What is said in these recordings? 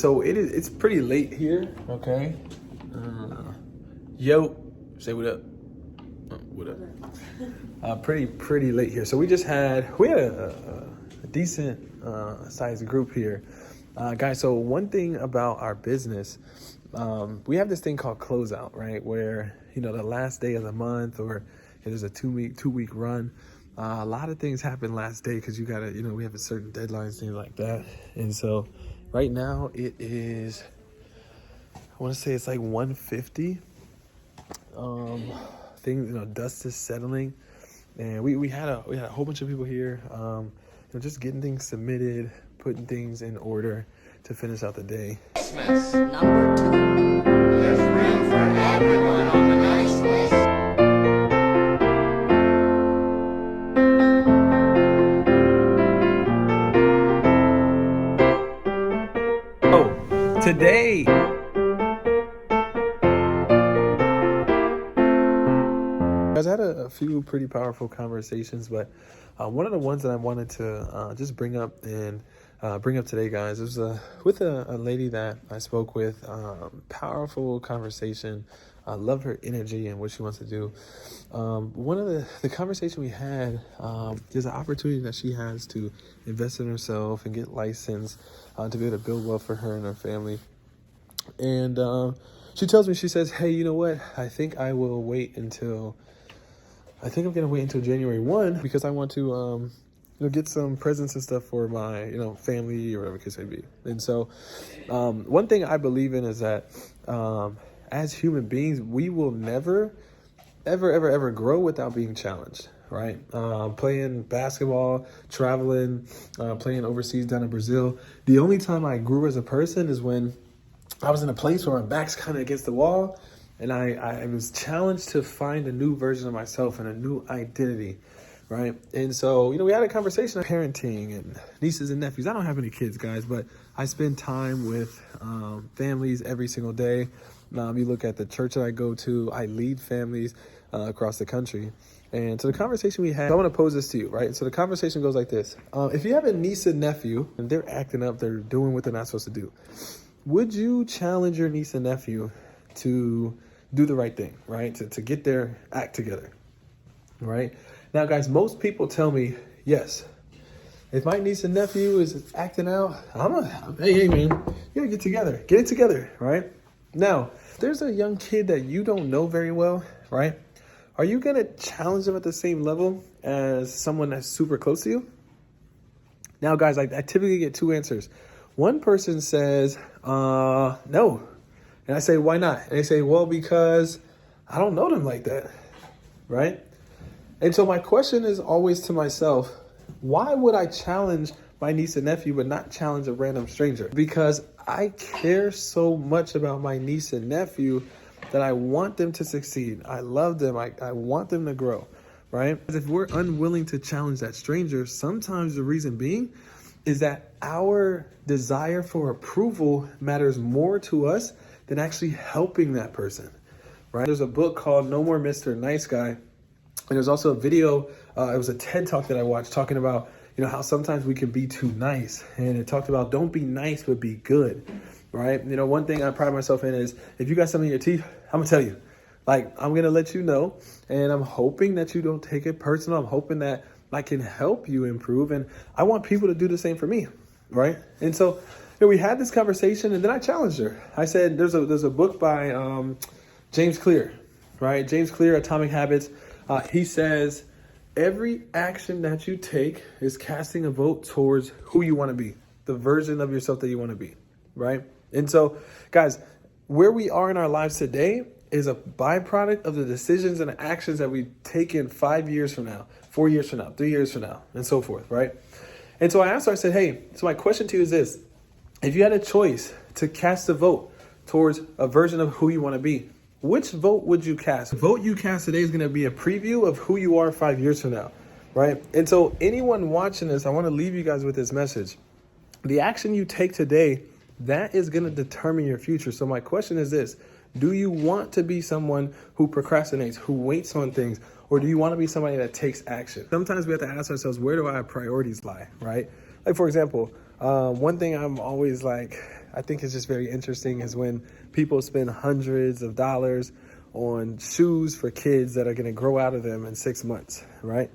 So it's pretty late here, okay? Yo, say what up. What up? Pretty late here. So we had a decent sized group here. Guys, so one thing about our business, we have this thing called closeout, right? Where, the last day of the month, or there's a two week run. A lot of things happen last day because you gotta, we have a certain deadlines, things like that. And so right now it is, I want to say it's like 1:50. Things, dust is settling, and we had a whole bunch of people here, just getting things submitted, putting things in order to finish out the day. Christmas number 2. There's room for everyone on the nice list. Oh, today. I had a few pretty powerful conversations, but one of the ones that I wanted to just bring up today, guys, was with a lady that I spoke with. Powerful conversation. I love her energy and what she wants to do. One of the conversation we had, there's an opportunity that she has to invest in herself and get licensed to be able to build wealth for her and her family. And she tells me, she says, hey, you know what? I think I'm going to wait until January 1 because I want to, get some presents and stuff for my, family or whatever the case may be. And so one thing I believe in is that as human beings, we will never, ever grow without being challenged, right? Playing basketball, traveling, playing overseas down in Brazil. The only time I grew as a person is when I was in a place where my back's kind of against the wall, and I was challenged to find a new version of myself and a new identity, right? And so, we had a conversation on parenting and nieces and nephews. I don't have any kids, guys, but I spend time with families every single day. You look at the church that I go to, I lead families across the country. And so the conversation we had, I want to pose this to you, right? So the conversation goes like this. If you have a niece and nephew and they're acting up, they're doing what they're not supposed to do, would you challenge your niece and nephew to do the right thing, right? To get their act together, right? Now, guys, most people tell me, yes. If my niece and nephew is acting out, hey, man, you gotta get it together, right? Now, if there's a young kid that you don't know very well, right? Are you gonna challenge them at the same level as someone that's super close to you? Now, guys, I typically get two answers. One person says, no. And I say, why not? And they say, well, because I don't know them like that, right? And so my question is always to myself, why would I challenge my niece and nephew but not challenge a random stranger? Because I care so much about my niece and nephew that I want them to succeed. I love them. I want them to grow, right? Because if we're unwilling to challenge that stranger, sometimes the reason being is that our desire for approval matters more to us than actually helping that person, right? There's a book called No More Mr. Nice Guy. And there's also a video, it was a TED Talk that I watched talking about, how sometimes we can be too nice. And it talked about don't be nice, but be good, right? One thing I pride myself in is if you got something in your teeth, I'm gonna tell you. Like, I'm gonna let you know, and I'm hoping that you don't take it personal. I'm hoping that I can help you improve, and I want people to do the same for me, right? And so we had this conversation, and then I challenged her. I said, there's a book by James Clear, right? James Clear, Atomic Habits. He says, every action that you take is casting a vote towards who you want to be, the version of yourself that you want to be, right? And so, guys, where we are in our lives today is a byproduct of the decisions and the actions that we take in 5 years from now, 4 years from now, 3 years from now, and so forth, right? And so I asked her, I said, hey, so my question to you is this. If you had a choice to cast a vote towards a version of who you want to be, which vote would you cast? The vote you cast today is going to be a preview of who you are 5 years from now, right? And so anyone watching this, I want to leave you guys with this message. The action you take today, that is going to determine your future. So my question is this. Do you want to be someone who procrastinates, who waits on things, or do you want to be somebody that takes action? Sometimes we have to ask ourselves, where do our priorities lie, right? Like, for example, one thing I'm always like, I think is just very interesting is when people spend hundreds of dollars on shoes for kids that are going to grow out of them in 6 months, right?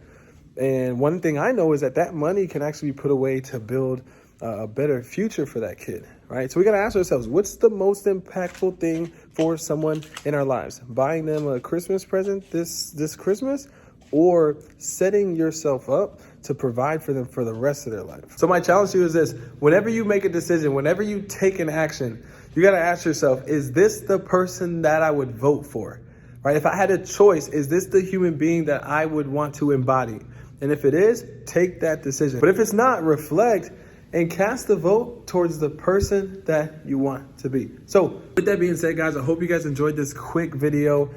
And one thing I know is that money can actually be put away to build a better future for that kid, right? So we got to ask ourselves, what's the most impactful thing for someone in our lives? Buying them a Christmas present this Christmas, or setting yourself up to provide for them for the rest of their life? So my challenge to you is this: whenever you make a decision, whenever you take an action, you got to ask yourself, is this the person that I would vote for, right? If I had a choice, is this the human being that I would want to embody? And if it is, take that decision. But if it's not, reflect and cast the vote towards the person that you want to be. So with that being said, guys, I hope you guys enjoyed this quick video.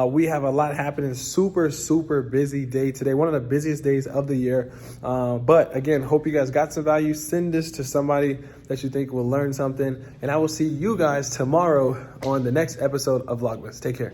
We have a lot happening. Super busy day today. One of the busiest days of the year. But again, hope you guys got some value. Send this to somebody that you think will learn something. And I will see you guys tomorrow on the next episode of Vlogmas. Take care.